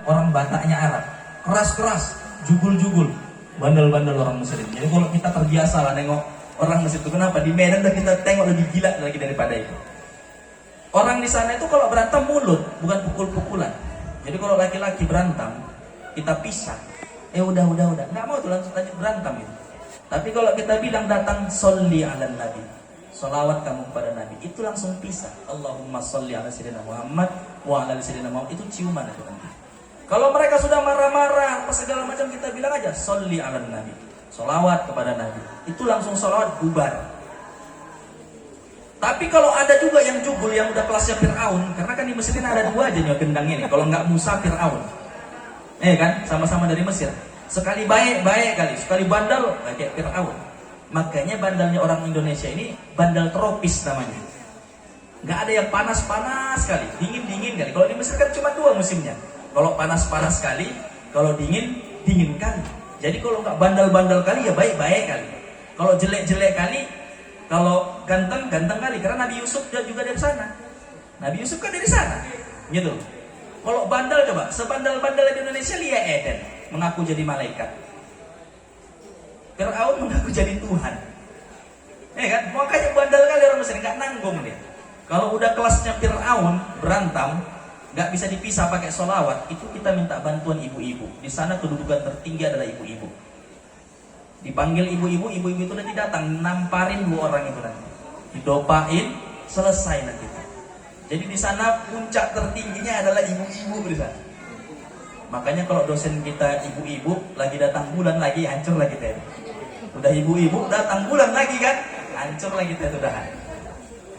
orang Bataknya Arab, keras-keras, jugul-jugul, bandel-bandel orang Muslim. Jadi kalau kita terbiasa lah nengok orang Mesir itu, kenapa? Di Medan udah kita tengok lebih gila lagi daripada itu. Orang di sana itu kalau berantem mulut, bukan pukul-pukulan. Jadi kalau laki-laki berantem, kita pisah. Udah, nggak mau tuh langsung lanjut berantem itu. Tapi kalau kita bilang datang sholli ala nabi, sholawat kamu kepada Nabi, itu langsung pisah. Allahumma sholli ala sayyidina Muhammad wa ala sayyidina Muhammad, itu ciuman itu nanti. Kalau mereka sudah marah-marah, apa segala macam, kita bilang aja sholli ala nabi, sholawat kepada Nabi, itu langsung sholawat bubar. Tapi kalau ada juga yang jugul, yang udah kelasnya Fir'aun, karena kan di Mesir ini ada dua aja nih gendang ini, kalau nggak Musa, Fir'aun. Kan, sama-sama dari Mesir. Sekali baik kali, sekali bandel kayak Fir'aun. Makanya bandalnya orang Indonesia ini bandal tropis namanya. Nggak ada yang panas-panas kali, dingin-dingin kali. Kalau di Mesir kan cuma dua musimnya. Kalau panas-panas kali, kalau dingin kali. Jadi kalau nggak bandal-bandal kali, ya baik-baik kali. Kalau jelek-jelek kali, kalau ganteng kali. Karena Nabi Yusuf juga dari sana. Nabi Yusuf kan dari sana, gitu. Kalau bandal, coba sebandal-bandal di Indonesia, Lia Eden mengaku jadi malaikat, Fir'aun mengaku jadi Tuhan, kan? Makanya bandal kali orang Mesir, nggak nanggung dia. Kalau udah kelasnya Fir'aun berantem, nggak bisa dipisah pakai sholawat, itu kita minta bantuan ibu-ibu. Di sana kedudukan tertinggi adalah ibu-ibu. Dipanggil ibu-ibu itu nanti datang, namparin dua orang itu nanti, didopain, selesai nanti. Jadi di sana puncak tertingginya adalah ibu-ibu di sana. Makanya kalau dosen kita ibu-ibu lagi datang bulan lagi, hancur lagi teh. Udah ibu-ibu datang bulan lagi kan, hancur lagi teh udah.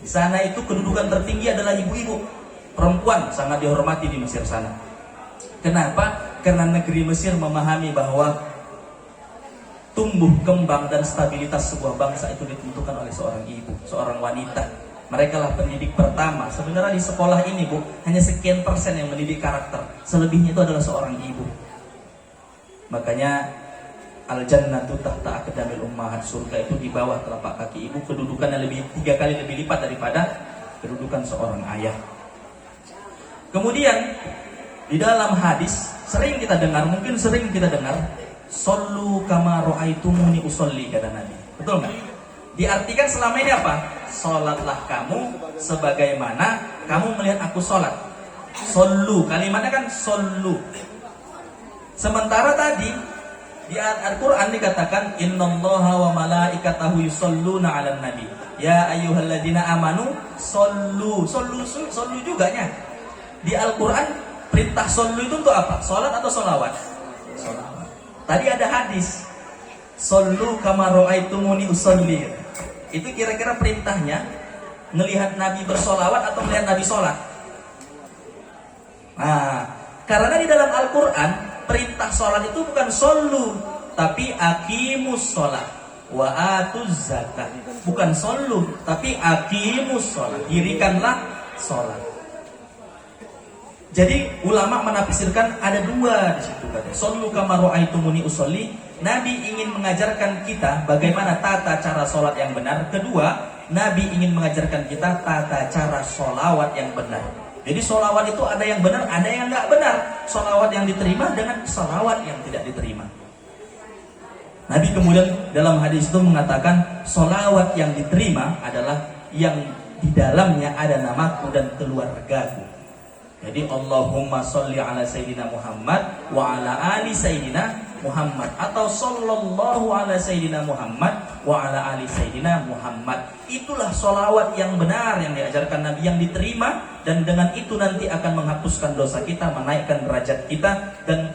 Di sana itu kedudukan tertinggi adalah ibu-ibu. Perempuan sangat dihormati di Mesir sana. Kenapa? Karena negeri Mesir memahami bahwa tumbuh kembang dan stabilitas sebuah bangsa itu ditentukan oleh seorang ibu, seorang wanita. Mereka lah pendidik pertama. Sebenarnya di sekolah ini, Bu, hanya sekian persen yang mendidik karakter. Selebihnya itu adalah seorang ibu. Makanya al-jannatu tahta aqdamil ummahat, surga itu di bawah telapak kaki ibu. Kedudukannya 3 kali lebih lipat daripada kedudukan seorang ayah. Kemudian di dalam hadis sering kita dengar, "Shollu kama ra'aitumuni usolli," kata Nabi. Betul nggak? Diartikan selama ini apa? Sholatlah kamu sebagaimana kamu melihat aku sholat. Shollu, kalimatnya kan shollu. Sementara tadi di Al-Quran dikatakan innallaha wa malaikatahu yusholluna 'alan nabi. Ya ayyuhalladzina amanu shollu. Shollu juga nya. Di Al-Quran perintah shollu itu untuk apa? Sholat atau sholawat? Sholawat. Tadi ada hadis, shollu kama ra'aitumuni usolli. Itu kira-kira perintahnya ngelihat Nabi bersolawat atau melihat Nabi sholat? Nah, karena di dalam Al-Quran perintah sholat itu bukan shollu, tapi aqimus sholat wa atuz zakat. Bukan shollu, tapi aqimus sholat, dirikanlah sholat. Jadi ulama menafsirkan ada dua di situ. Shollu kama ra'aitumuni usolli. Nabi ingin mengajarkan kita bagaimana tata cara sholat yang benar. Kedua, Nabi ingin mengajarkan kita tata cara sholawat yang benar. Jadi sholawat itu ada yang benar, ada yang nggak benar. Sholawat yang diterima dengan sholawat yang tidak diterima. Nabi kemudian dalam hadis itu mengatakan sholawat yang diterima adalah yang di dalamnya ada namaku dan keluargaku. Jadi Allahumma sholli ala sayyidina Muhammad wa ala ali sayyidina Muhammad, atau sallallahu ala sayyidina Muhammad wa ala ali sayyidina Muhammad. Itulah sholawat yang benar yang diajarkan Nabi, yang diterima, dan dengan itu nanti akan menghapuskan dosa kita, menaikkan derajat kita, dan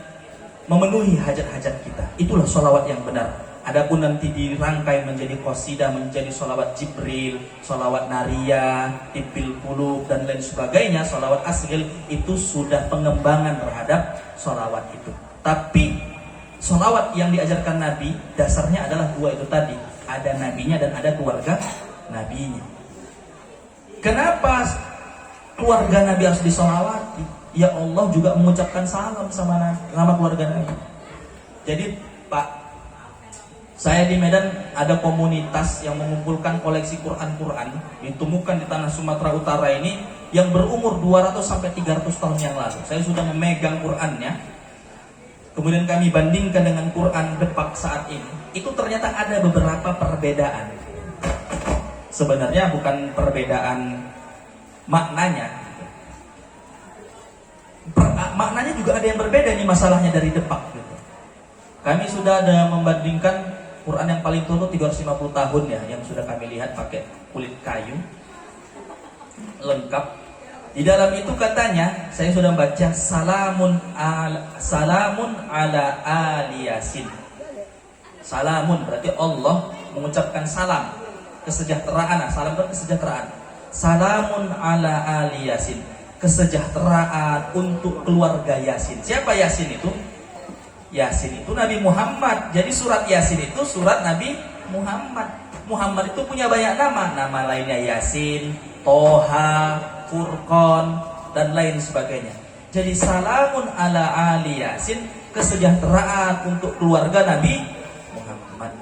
memenuhi hajat-hajat kita. Itulah sholawat yang benar. Adapun nanti dirangkai menjadi qasidah, menjadi sholawat Jibril, sholawat Nariyah, Tibil Qulub, dan lain sebagainya, sholawat asghil, itu sudah pengembangan terhadap sholawat itu. Tapi sholawat yang diajarkan Nabi dasarnya adalah dua itu tadi, ada nabinya dan ada keluarga nabinya. Kenapa keluarga Nabi harus disholawati? Ya Allah juga mengucapkan salam sama nama keluarga Nabi. Jadi Pak, Saya di Medan ada komunitas yang mengumpulkan koleksi Quran ditemukan di tanah Sumatera Utara ini yang berumur 200 sampai 300 tahun yang lalu. Saya sudah memegang Qurannya. Kemudian kami bandingkan dengan Quran Depak saat ini. Itu ternyata ada beberapa perbedaan. Sebenarnya bukan perbedaan maknanya. Maknanya juga ada yang berbeda nih masalahnya dari Depak gitu. Kami sudah ada membandingkan Quran yang paling tua itu 350 tahun ya, yang sudah kami lihat pakai kulit kayu lengkap. Di dalam itu katanya, saya sudah baca salamun ala ali Yasin. Salamun berarti Allah mengucapkan salam, kesejahteraan. Salam berarti kesejahteraan. Salamun ala ali Yasin, kesejahteraan untuk keluarga Yasin. Siapa Yasin itu? Yasin itu Nabi Muhammad. Jadi surat Yasin itu surat Nabi Muhammad. Muhammad itu punya banyak nama. Nama lainnya Yasin, Toha, Furqan, dan lain sebagainya. Jadi salamun ala ali Yasin, kesejahteraan untuk keluarga Nabi Muhammad.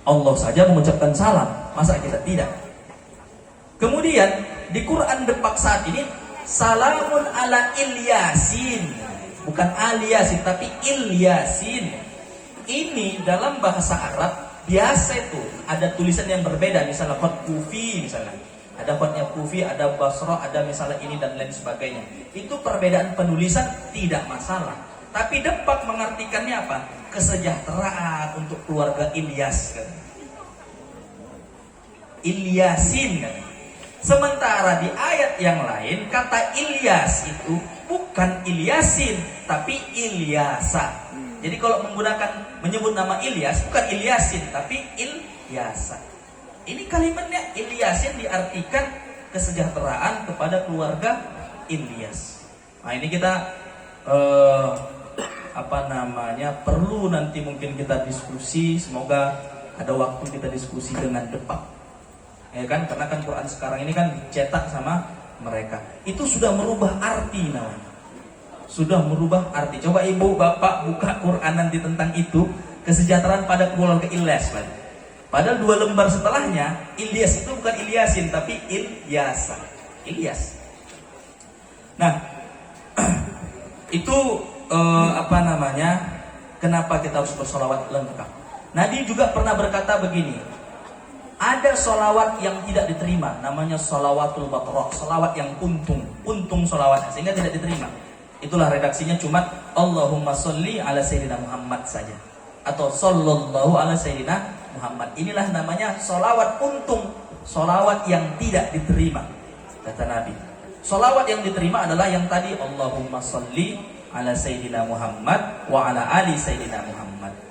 Allah saja mengucapkan salam, masa kita tidak? Kemudian di Quran Depak saat ini salamun ala Ilyasin. Bukan Aliyasin tapi Ilyasin. Ini dalam bahasa Arab biasa itu ada tulisan yang berbeda. Misalnya khot kufi, misalnya ada khotnya kufi, ada basra, ada misalnya ini dan lain sebagainya. Itu perbedaan penulisan tidak masalah. Tapi Depak mengartikannya apa? Kesejahteraan untuk keluarga Ilyas kan? Ilyasin kan? Sementara di ayat yang lain kata Ilyas itu bukan Ilyasin tapi Ilyasa. Jadi kalau menyebut nama Ilyas bukan Ilyasin tapi Ilyasa. Ini kalimatnya Ilyasin diartikan kesejahteraan kepada keluarga Ilyas. Nah ini kita perlu nanti mungkin kita diskusi. Semoga ada waktu kita diskusi dengan Depak. Ya kan, karena kan Quran sekarang ini kan dicetak sama mereka. Itu sudah merubah arti namanya. Sudah merubah arti. Coba ibu bapak buka Quran nanti tentang itu, kesejahteraan pada keluarga Ilyas. Padahal 2 lembar setelahnya Ilyas itu bukan Ilyasin tapi Ilyasa. Ilyas. Nah, itu kenapa kita harus bersolawat lengkap? Nabi juga pernah berkata begini. Ada solawat yang tidak diterima, namanya solawatul batrok, solawat yang puntung solawatnya sehingga tidak diterima. Itulah redaksinya cuma Allahumma sholli ala sayyidina Muhammad saja, atau sallallahu ala sayyidina Muhammad. Inilah namanya solawat puntung, solawat yang tidak diterima, kata Nabi. Solawat yang diterima adalah yang tadi Allahumma sholli ala sayyidina Muhammad wa ala ali sayyidina Muhammad.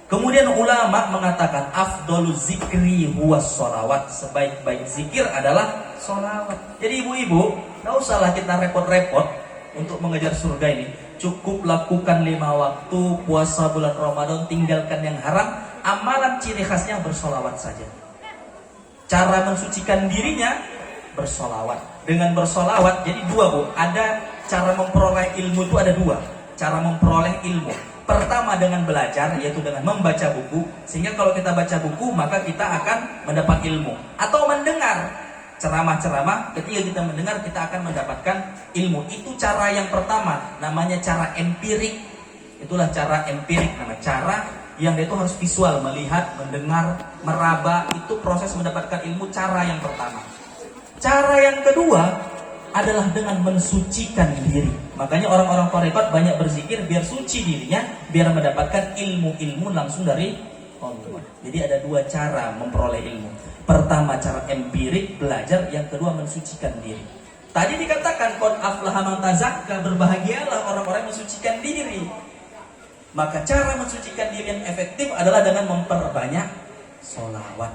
Kemudian ulama mengatakan afdolu zikri huwas sholawat, sebaik-baik zikir adalah sholawat. Jadi ibu-ibu, gak usahlah kita repot-repot untuk mengejar surga ini. Cukup lakukan 5 waktu, puasa bulan Ramadan, tinggalkan yang haram. Amalan ciri khasnya bersolawat saja. Cara mensucikan dirinya bersolawat. Dengan bersolawat, jadi 2 bu. Ada cara memperoleh ilmu itu ada 2. Cara memperoleh ilmu. Pertama dengan belajar, yaitu dengan membaca buku. Sehingga kalau kita baca buku, maka kita akan mendapat ilmu. Atau mendengar ceramah-ceramah, ketika kita mendengar, kita akan mendapatkan ilmu. Itu cara yang pertama, namanya cara empirik. Itulah cara empirik, namanya cara yang itu harus visual, melihat, mendengar, meraba. Itu proses mendapatkan ilmu, cara yang pertama. Cara yang kedua adalah dengan mensucikan diri. Makanya orang-orang tarekat banyak berzikir biar suci dirinya, biar mendapatkan ilmu-ilmu langsung dari Allah. Jadi ada 2 cara memperoleh ilmu. Pertama cara empirik, belajar. Yang kedua mensucikan diri. Tadi dikatakan qad aflaha man tazakka, berbahagialah orang-orang yang mensucikan diri. Maka cara mensucikan diri yang efektif adalah dengan memperbanyak sholawat.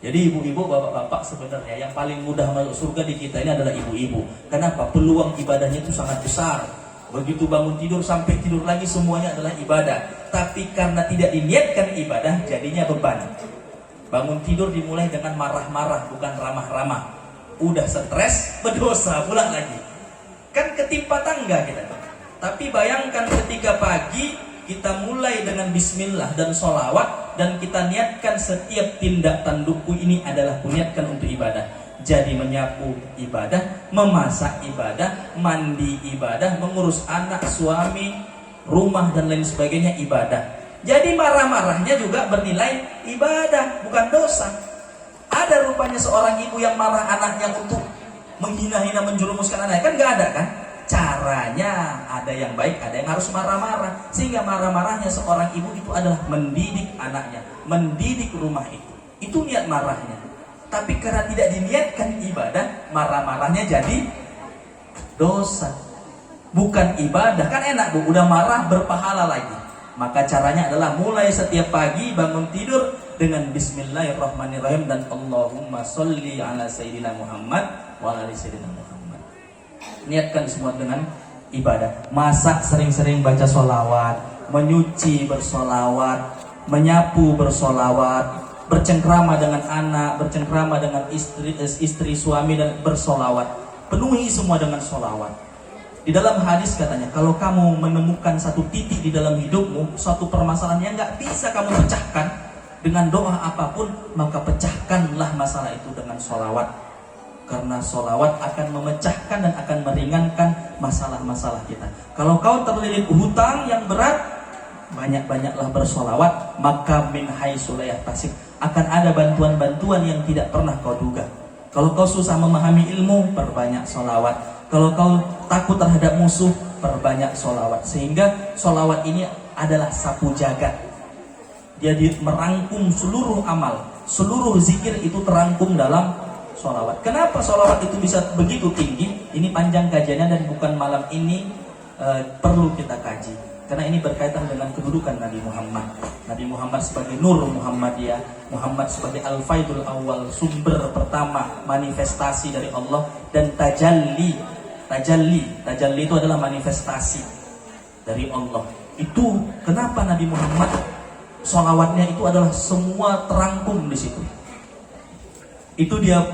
Jadi ibu-ibu, bapak-bapak sebenarnya yang paling mudah masuk surga di kita ini adalah ibu-ibu. Kenapa? Peluang ibadahnya itu sangat besar. Begitu bangun tidur sampai tidur lagi semuanya adalah ibadah. Tapi karena tidak diniatkan ibadah, jadinya beban. Bangun tidur dimulai dengan marah-marah, bukan ramah-ramah. Udah stres, berdosa pula lagi. Kan ketimpa tangga kita. Tapi bayangkan ketika pagi kita mulai dengan bismillah dan sholawat, dan kita niatkan setiap tindak tandukku ini adalah kuniatkan untuk ibadah. Jadi menyapu ibadah, memasak ibadah, mandi ibadah, mengurus anak, suami, rumah dan lain sebagainya ibadah. Jadi marah-marahnya juga bernilai ibadah, bukan dosa. Ada rupanya seorang ibu yang marah anaknya untuk menghina-hina, menjerumuskan anaknya, kan gak ada kan? Caranya ada yang baik, ada yang harus marah-marah. Sehingga marah-marahnya seorang ibu itu adalah mendidik anaknya, mendidik rumah itu. Itu niat marahnya. Tapi karena tidak diniatkan ibadah, marah-marahnya jadi dosa, bukan ibadah. Kan enak bu, udah marah berpahala lagi. Maka caranya adalah mulai setiap pagi bangun tidur dengan bismillahirrahmanirrahim dan Allahumma sholli ala sayyidina Muhammad wa ala sayyidina Muhammad. Niatkan semua dengan ibadah. Masak sering-sering baca sholawat, menyuci bersolawat, menyapu bersolawat, bercengkrama dengan anak, bercengkrama dengan istri suami dan bersolawat. Penuhi semua dengan solawat. Di dalam hadis katanya, kalau kamu menemukan satu titik di dalam hidupmu, suatu permasalahan yang gak bisa kamu pecahkan dengan doa apapun, maka pecahkanlah masalah itu dengan solawat. Karena solawat akan memecahkan dan akan meringankan masalah-masalah kita. Kalau kau terlilit hutang yang berat, banyak-banyaklah bersolawat, maka min haitsu la yahtasib, akan ada bantuan-bantuan yang tidak pernah kau duga. Kalau kau susah memahami ilmu, perbanyak solawat. Kalau kau takut terhadap musuh, perbanyak solawat. Sehingga solawat ini adalah sapu jagat. Dia merangkum seluruh amal, seluruh zikir itu terangkum dalam solawat. Kenapa solawat itu bisa begitu tinggi? Ini panjang kajiannya dan bukan malam ini perlu kita kaji. Karena ini berkaitan dengan kedudukan Nabi Muhammad. Nabi Muhammad sebagai Nur Muhammadiyah, Muhammad sebagai Al-Faidul Awal, sumber pertama manifestasi dari Allah, dan tajalli. Tajalli itu adalah manifestasi dari Allah. Itu kenapa Nabi Muhammad sholawatnya itu adalah semua terangkum di situ. Itu dia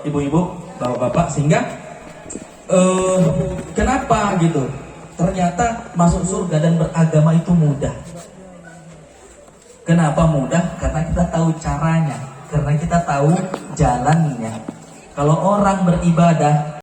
ibu-ibu, bapak-bapak, sehingga kenapa gitu? Ternyata masuk surga dan beragama itu mudah. Kenapa mudah? Karena kita tahu caranya, karena kita tahu jalannya. Kalau orang beribadah